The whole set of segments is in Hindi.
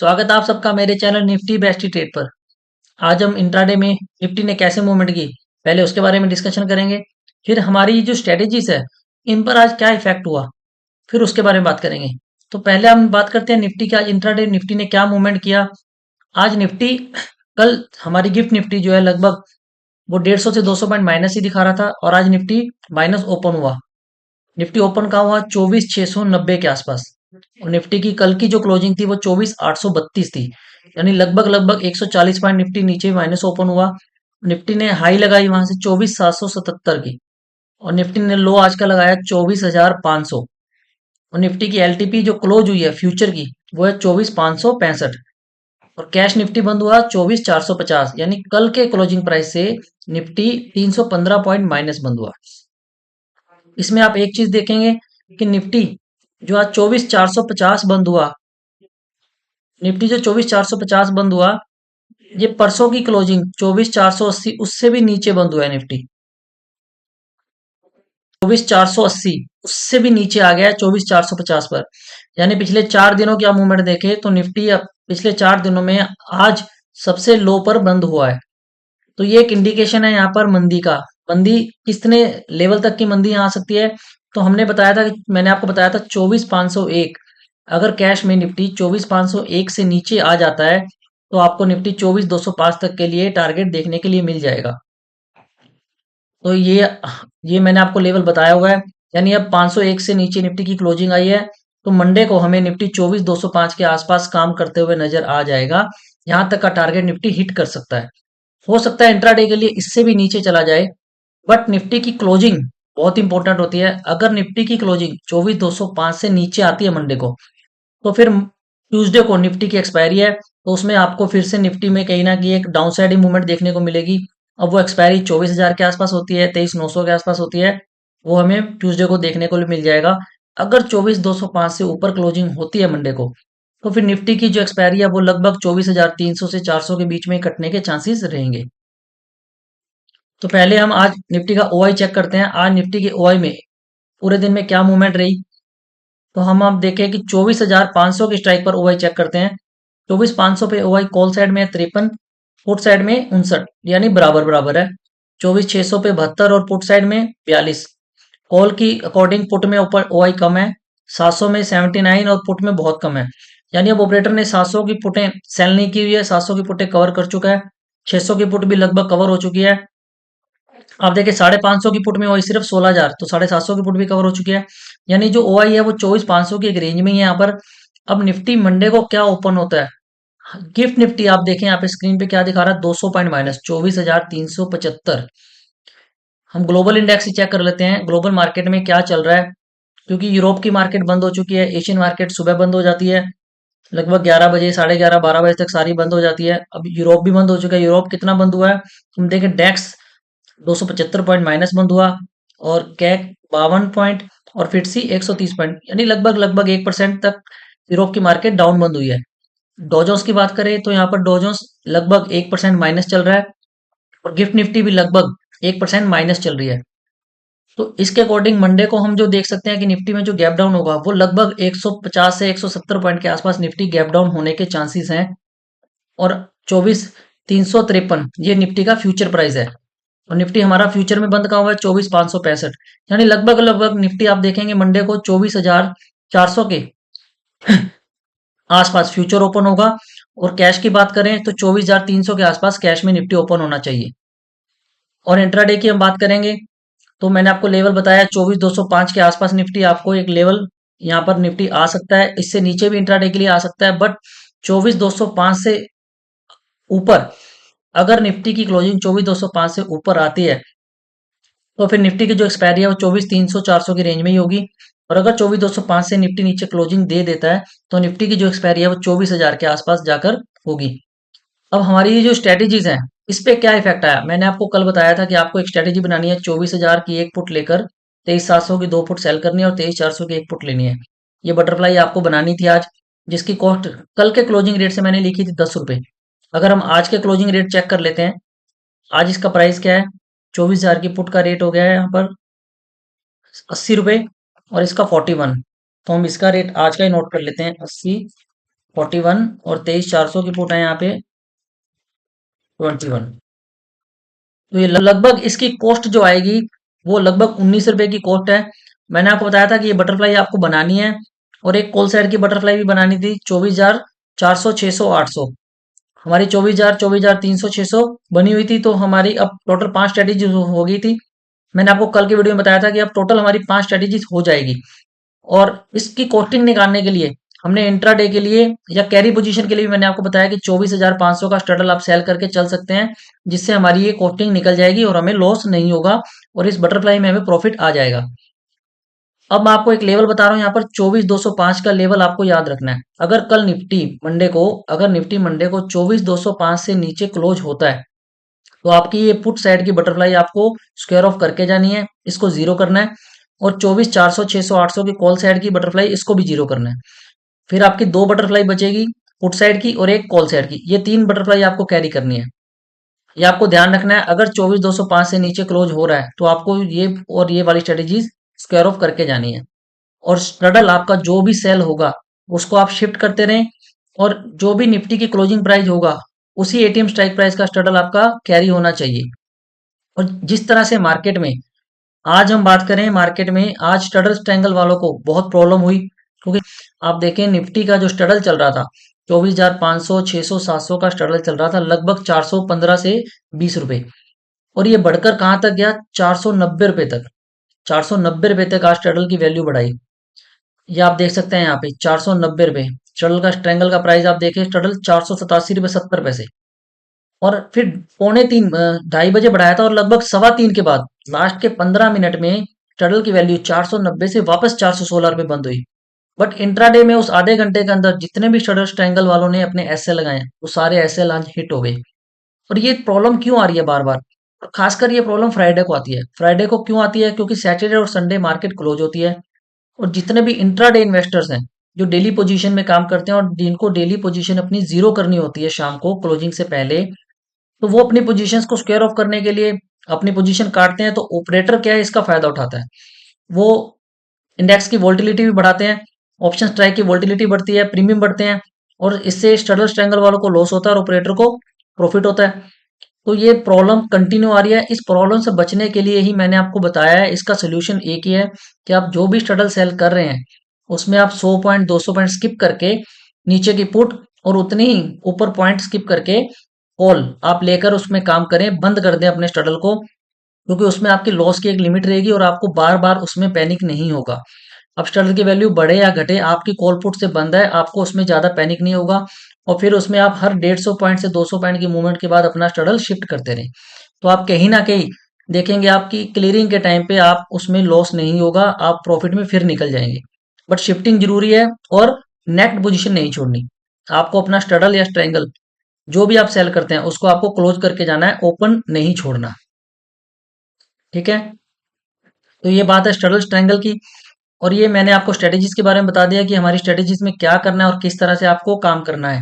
स्वागत है आप सबका मेरे चैनल निफ्टी बेस्ट ट्रेड पर। आज हम इंट्राडे में निफ्टी ने कैसे मूवमेंट की, पहले उसके बारे में डिस्कशन करेंगे। फिर हमारी जो स्ट्रेटेजीज है, इन पर आज क्या इफेक्ट हुआ, फिर उसके बारे में बात करेंगे। तो पहले हम बात करते हैं निफ्टी की। आज इंट्राडे निफ्टी ने क्या मूवमेंट किया। आज निफ्टी, कल हमारी गिफ्ट निफ्टी जो है लगभग वो 150 से 200 पॉइंट माइनस ही दिखा रहा था और आज निफ्टी माइनस ओपन हुआ। निफ्टी ओपन कहाँ हुआ? 24,690 के आसपास। और निफ्टी की कल की जो क्लोजिंग थी वो 24,832 थी, यानी लगभग लगभग 140 पॉइंट निफ्टी नीचे माइनस ओपन हुआ। निफ्टी ने हाई लगाई वहां से 24,777 की, और निफ्टी ने लो आज का लगाया 24,500। और निफ्टी की एलटीपी जो क्लोज हुई है फ्यूचर की, वो है 24,565। और कैश निफ्टी बंद हुआ 24,450, यानी कल के क्लोजिंग प्राइस से निफ्टी 315 पॉइंट माइनस बंद हुआ। इसमें आप एक चीज देखेंगे कि निफ्टी जो आज 24,450 बंद हुआ, निफ्टी जो 24,450 बंद हुआ, ये परसों की क्लोजिंग 24,480 उससे भी नीचे बंद हुआ है। निफ्टी 24,480 उससे भी नीचे आ गया है 24,450 पर। यानी पिछले 4 दिनों की आप मूवमेंट देखें तो निफ्टी अब पिछले 4 दिनों में आज सबसे लो पर बंद हुआ है। तो ये एक इंडिकेशन है यहाँ पर मंदी का। मंदी कितने लेवल तक की मंदी यहाँ आ सकती है? तो हमने बताया था कि मैंने आपको बताया था 24,501। अगर कैश में निफ्टी 24,501 से नीचे आ जाता है तो आपको निफ्टी 24,205 तक के लिए टारगेट देखने के लिए मिल जाएगा। तो ये मैंने आपको लेवल बताया हुआ है। यानी अब 501 से नीचे निफ्टी की क्लोजिंग आई है, तो मंडे को हमें निफ्टी 24,205 के आसपास काम करते हुए नजर आ जाएगा। यहाँ तक का टारगेट निफ्टी हिट कर सकता है। हो सकता है इंट्राडे के लिए इससे भी नीचे चला जाए, बट निफ्टी की क्लोजिंग बहुत इंपॉर्टेंट होती है। अगर निफ्टी की क्लोजिंग 24,205 से नीचे आती है मंडे को, तो फिर ट्यूसडे को निफ्टी की एक्सपायरी है, तो उसमें आपको फिर से निफ्टी में कहीं ना कहीं एक डाउन साइड मूवमेंट देखने को मिलेगी। अब वो एक्सपायरी 24,000 के आसपास होती है, 23,900 के आसपास होती है, वो हमें ट्यूसडे को देखने को मिल जाएगा। अगर 24,205 से ऊपर क्लोजिंग होती है मंडे को, तो फिर निफ्टी की जो एक्सपायरी है वो लगभग 24,300 से 400 के बीच में कटने के चांसेस रहेंगे। तो पहले हम आज निफ्टी का ओआई चेक करते हैं। आज निफ्टी के ओआई में पूरे दिन में क्या मूवमेंट रही। तो हम अब देखें कि 24,500 की स्ट्राइक पर ओआई चेक करते हैं। 24,500 पे ओआई कॉल साइड में है 53, पुट साइड में 59, यानी बराबर बराबर है। 24,600 पे 72 और पुट साइड में 42। कॉल की अकॉर्डिंग पुट में ऊपर ओआई कम है, 700 में 79 और पुट में बहुत कम है। यानी अब ऑपरेटर ने 700 की पुटें सेल नहीं की हुई है, 700 की पुटें कवर कर चुका है। 600 की पुट भी लगभग कवर हो चुकी है। आप देखिए 550 की पुट में ओआई सिर्फ 16,000, तो 750 की पुट भी कवर हो चुकी है। यानी जो ओआई है वो 24,500 की एक रेंज में ही है यहाँ पर। अब निफ्टी मंडे को क्या ओपन होता है? गिफ्ट निफ्टी आप देखें यहाँ पे स्क्रीन पे क्या दिखा रहा है, 200 पॉइंट माइनस 24,375। हम ग्लोबल इंडेक्स ही चेक कर लेते हैं, ग्लोबल मार्केट में क्या चल रहा है। क्योंकि यूरोप की मार्केट बंद हो चुकी है, एशियन मार्केट सुबह बंद हो जाती है, लगभग 11 बजे, 11:30, 12 बजे तक सारी बंद हो जाती है। अब यूरोप भी बंद हो चुका है। यूरोप कितना बंद हुआ है? हम देखें डेक्स 275 पॉइंट माइनस बंद हुआ, और कैक 52 पॉइंट, और फिटसी 130 पॉइंट, यानी लगभग लगभग 1% तक यूरोप की मार्केट डाउन बंद हुई है। डॉजोस की बात करें तो यहाँ पर डॉजोस लगभग 1% माइनस चल रहा है, और गिफ्ट निफ्टी भी लगभग 1% माइनस चल रही है। तो इसके अकॉर्डिंग मंडे को हम जो देख सकते हैं कि निफ्टी में जो गैप डाउन होगा वो लगभग 150 से 170 पॉइंट के आसपास निफ्टी गैप डाउन होने के चांसेस हैं। और 24,353 ये निफ्टी का फ्यूचर प्राइस है, और निफ्टी हमारा फ्यूचर में बंद कहाँ हुआ है? 24,565। यानी लगभग लगभग निफ्टी आप देखेंगे मंडे को 24,400 के आसपास फ्यूचर ओपन होगा। और कैश की बात करें तो 24,300 के आसपास कैश में निफ्टी ओपन होना चाहिए। और इंट्राडे की हम बात करेंगे तो मैंने आपको लेवल बताया 24,205 के आसपास निफ्टी आपको एक लेवल यहाँ पर निफ्टी आ सकता है। इससे नीचे भी इंट्राडे के लिए आ सकता है, बट 24,205 से ऊपर अगर निफ्टी की क्लोजिंग 24,205 से ऊपर आती है, तो फिर निफ्टी की जो एक्सपायरी है वो 24,300 400 की रेंज में ही होगी। और अगर 24,205 से निफ्टी नीचे क्लोजिंग दे देता है, तो निफ्टी की जो एक्सपायरी है वो 24,000 के आसपास जाकर होगी। अब हमारी ये जो स्ट्रेटेजीज हैं, इस पे क्या इफेक्ट आया? मैंने आपको कल बताया था कि आपको एक स्ट्रेटेजी बनानी है, 24,000 की एक पुट लेकर 23,700 की 2 पुट सेल करनी है, और 23,400 की एक पुट लेनी है। ये बटरफ्लाई आपको बनानी थी आज, जिसकी कॉस्ट कल के क्लोजिंग रेट से मैंने लिखी थी 10 रुपए। अगर हम आज के क्लोजिंग रेट चेक कर लेते हैं, आज इसका प्राइस क्या है? 24,000 की पुट का रेट हो गया है यहाँ पर 80 रुपए, और इसका 41। तो हम इसका रेट आज का ही नोट कर लेते हैं, 80 41 और 23,400 की पुट है यहाँ पे 21। तो ये लगभग इसकी कॉस्ट जो आएगी वो लगभग 19 रुपए की कॉस्ट है। मैंने आपको बताया था कि ये बटरफ्लाई आपको बनानी है और एक कॉल साइड की बटरफ्लाई भी बनानी थी 24,400 600 800। हमारी 24,000 24,300 600 बनी हुई थी, तो हमारी अब टोटल 5 स्ट्रेटेजी हो गई थी। मैंने आपको कल के वीडियो में बताया था कि अब टोटल हमारी 5 स्ट्रेटेजीज हो जाएगी। और इसकी कॉस्टिंग निकालने के लिए हमने इंट्राडे के लिए या कैरी पोजीशन के लिए भी मैंने आपको बताया कि 24,500 का स्ट्रडल आप सेल करके चल सकते हैं, जिससे हमारी ये कॉस्टिंग निकल जाएगी और हमें लॉस नहीं होगा और इस बटरफ्लाई में हमें प्रॉफिट आ जाएगा। अब मैं आपको एक लेवल बता रहा हूँ यहाँ पर 24,205 का लेवल आपको याद रखना है। अगर कल निफ्टी मंडे को 24,205 से नीचे क्लोज होता है तो आपकी ये पुट साइड की बटरफ्लाई आपको स्क्वायर ऑफ करके जानी है, इसको जीरो करना है। और 24,400 600 800 की कॉल साइड की बटरफ्लाई इसको भी जीरो करना है। फिर आपकी दो बटरफ्लाई बचेगी, पुट साइड की और एक कॉल साइड की। ये तीन बटरफ्लाई आपको कैरी करनी है। ये आपको ध्यान रखना है, अगर 24,205 से नीचे क्लोज हो रहा है तो आपको ये और ये वाली स्ट्रेटेजीज स्क्वायर ऑफ करके जानी है। और स्ट्रडल आपका जो भी सेल होगा उसको आप शिफ्ट करते रहें, और जो भी निफ्टी की क्लोजिंग प्राइस होगा उसी एटीएम स्ट्राइक प्राइस का स्ट्रडल आपका कैरी होना चाहिए। और जिस तरह से मार्केट में आज हम बात करें, मार्केट में आज स्ट्रडल स्ट्रैंगल वालों को बहुत प्रॉब्लम हुई, क्योंकि आप देखें निफ्टी का जो स्ट्रडल चल रहा था 24,500 600 700 का स्ट्रडल चल रहा था लगभग 415 से 20 रुपए। और ये बढ़कर कहाँ तक गया, 490 रुपए तक। 490 रुपए तक आज स्ट्रडल की वैल्यू बढ़ाई। ये आप देख सकते हैं यहाँ पे 490 रुपए स्ट्रडल का, स्ट्रैंगल का प्राइस आप देखें, स्ट्रडल 487 रुपए 70 पैसे। और फिर ढाई बजे बढ़ाया था और लगभग सवा तीन के बाद लास्ट के 15 मिनट में स्ट्रडल की वैल्यू 490 से वापस 416 रुपए बंद हुई। बट इंट्राडे में उस आधे घंटे के अंदर जितने भी स्ट्रडल ट्रायंगल वालों ने अपने एसएल लगाए वो सारे एसएल आज हिट हो गए। और ये प्रॉब्लम क्यों आ रही है बार बार, और खासकर ये प्रॉब्लम फ्राइडे को आती है। फ्राइडे को क्यों आती है, क्योंकि सैटरडे और संडे मार्केट क्लोज होती है। और जितने भी इंट्राडे इन्वेस्टर्स हैं जो डेली पोजीशन में काम करते हैं और जिनको डेली पोजीशन अपनी जीरो करनी होती है शाम को क्लोजिंग से पहले, तो वो अपनी पोजीशंस को स्क्वायर ऑफ करने के लिए अपनी पोजीशन काटते हैं। तो ऑपरेटर क्या है, इसका फायदा उठाता है। वो इंडेक्स की वोल्टिलिटी भी बढ़ाते हैं, ऑप्शन स्ट्राइक की वोल्टिलिटी बढ़ती है, प्रीमियम बढ़ते हैं, और इससे स्ट्रडल स्ट्रैंगल वालों को लॉस होता है और ऑपरेटर को प्रॉफिट होता है। तो ये प्रॉब्लम कंटिन्यू आ रही है। इस प्रॉब्लम से बचने के लिए ही मैंने आपको बताया है, इसका सोल्यूशन एक ही है कि आप जो भी स्ट्रडल सेल कर रहे हैं उसमें आप 100 पॉइंट 200 पॉइंट स्किप करके नीचे की पुट और उतनी ही ऊपर पॉइंट स्किप करके कॉल आप लेकर उसमें काम करें, बंद कर दें अपने स्ट्रडल को। क्योंकि उसमें आपकी लॉस की एक लिमिट रहेगी और आपको बार बार उसमें पैनिक नहीं होगा। अब स्ट्रडल की वैल्यू बढ़े या घटे, आपकी कॉल पुट से बंद है, आपको उसमें ज्यादा पैनिक नहीं होगा। और फिर उसमें आप हर 150 पॉइंट से 200 पॉइंट की मूवमेंट के बाद अपना स्ट्रडल शिफ्ट करते रहें। तो आप कहीं ना कहीं देखेंगे आपकी क्लियरिंग के टाइम पे आप उसमें लॉस नहीं होगा, आप प्रॉफिट में फिर निकल जाएंगे। बट शिफ्टिंग जरूरी है और नेक्ट पोजीशन नहीं छोड़नी। आपको अपना स्ट्रडल या स्ट्रैंगल जो भी आप सेल करते हैं उसको आपको क्लोज करके जाना है, ओपन नहीं छोड़ना। ठीक है, तो ये बात है स्ट्रडल स्ट्रैंगल की। और ये मैंने आपको स्ट्रेटेजीज के बारे में बता दिया कि हमारी स्ट्रेटेजीज में क्या करना है और किस तरह से आपको काम करना है।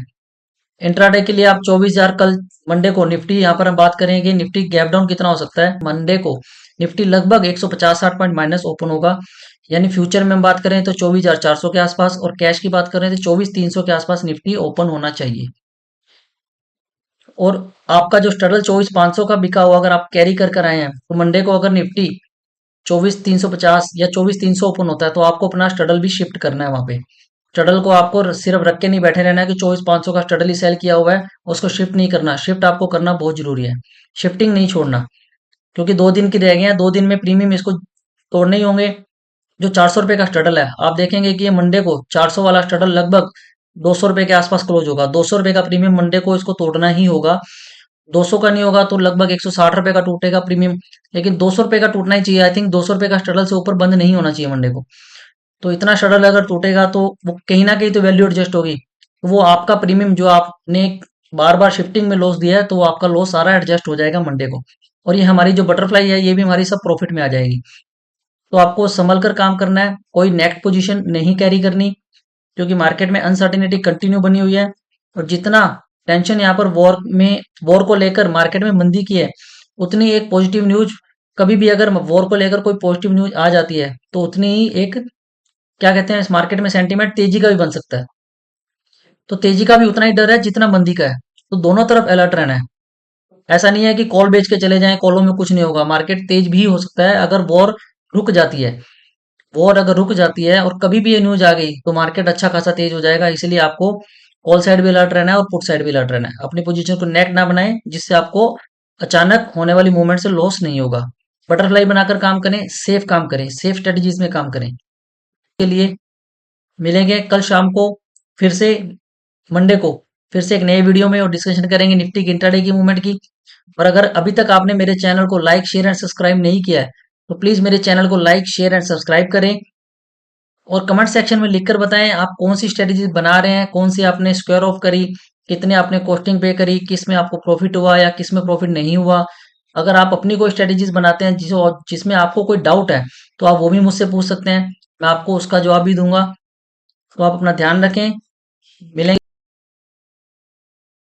इंट्राडे के लिए आप 24,000 कल मंडे को निफ्टी, यहाँ पर हम बात करेंगे निफ्टी गैप डाउन कितना हो सकता है। मंडे को निफ्टी लगभग 150-60 पॉइंट माइनस ओपन होगा। यानी फ्यूचर में हम बात करें तो 24,400 के आसपास, और कैश की बात करें तो 24,300 के आसपास निफ्टी ओपन होना चाहिए। और आपका जो स्ट्रगल 24,500 का बिका हुआ अगर आप कैरी कर कर आए हैं, तो मंडे को अगर निफ्टी 24,350 या 24,300 ओपन होता है तो आपको अपना स्ट्रडल भी शिफ्ट करना है वहां पे। स्ट्रडल को आपको सिर्फ रख के नहीं बैठे रहना है कि 24,500 का स्ट्रडल ही सेल किया हुआ है, उसको शिफ्ट नहीं करना। शिफ्ट आपको करना बहुत जरूरी है, शिफ्टिंग नहीं छोड़ना। क्योंकि 2 दिन की रह गए हैं, 2 दिन में प्रीमियम इसको तोड़ने ही होंगे। जो 400 रुपए का स्ट्रडल है, आप देखेंगे कि ये मंडे को 400 वाला स्ट्रडल लगभग 200 रुपए के आसपास क्लोज होगा। 200 रुपए का प्रीमियम मंडे को इसको तोड़ना ही होगा। 200 का नहीं होगा तो लगभग 160 रुपए का टूटेगा प्रीमियम। लेकिन 200 रुपए का टूटना ही चाहिए। आई थिंक 200 रुपए का स्ट्रगल से ऊपर बंद नहीं होना चाहिए मंडे को। तो इतना स्ट्रगल अगर टूटेगा तो वो कहीं ना कहीं तो वैल्यू एडजस्ट होगी, तो वो आपका प्रीमियम जो आपने बार बार शिफ्टिंग में लॉस दिया है तो वो आपका लॉस सारा एडजस्ट हो जाएगा मंडे को। और ये हमारी जो बटरफ्लाई है ये भी हमारी सब प्रॉफिट में आ जाएगी। तो आपको संभल कर काम करना है, कोई नेक्स्ट पोजीशन नहीं कैरी करनी, क्योंकि मार्केट में अनसर्टिनिटी कंटिन्यू बनी हुई है। और जितना टेंशन यहाँ पर वॉर को लेकर मार्केट में मंदी की है, उतनी एक पॉजिटिव न्यूज कभी भी अगर वॉर को लेकर कोई पॉजिटिव न्यूज आ जाती है तो उतनी ही एक क्या कहते हैं इस मार्केट में सेंटीमेंट तेजी का भी बन सकता है। तो तेजी का भी उतना ही डर है जितना मंदी का है। तो दोनों तरफ अलर्ट रहना है। ऐसा नहीं है कि कॉल बेच के चले जाएं, कॉलों में कुछ नहीं होगा, मार्केट तेज भी हो सकता है अगर वॉर रुक जाती है। वॉर अगर रुक जाती है और कभी भी ये न्यूज आ गई तो मार्केट अच्छा खासा तेज हो जाएगा। इसलिए आपको कॉल साइड भी अलर्ट रहना है और पुट साइड भी अलर्ट रहना है। अपनी पोजीशन को नेक ना बनाएं जिससे आपको अचानक होने वाली मूवमेंट से लॉस नहीं होगा। बटरफ्लाई बनाकर काम करें, सेफ काम करें, सेफ स्ट्रेटजीज में काम करें। के लिए मिलेंगे कल शाम को फिर से, मंडे को फिर से एक नए वीडियो में, और डिस्कशन करेंगे निफ्टी की इंट्राडे की मूवमेंट की। और अगर अभी तक आपने मेरे चैनल को लाइक शेयर एंड सब्सक्राइब नहीं किया है तो प्लीज मेरे चैनल को लाइक शेयर एंड सब्सक्राइब करें। और कमेंट सेक्शन में लिखकर बताएं आप कौन सी स्ट्रेटेजी बना रहे हैं, कौन सी आपने स्क्वायर ऑफ करी, कितने आपने कॉस्टिंग पे करी, किस में आपको प्रॉफिट हुआ या किस में प्रॉफिट नहीं हुआ। अगर आप अपनी कोई स्ट्रेटेजीज बनाते हैं जिसमें आपको कोई डाउट है तो आप वो भी मुझसे पूछ सकते हैं, मैं आपको उसका जवाब भी दूंगा। तो आप अपना ध्यान रखें, मिलेंगे।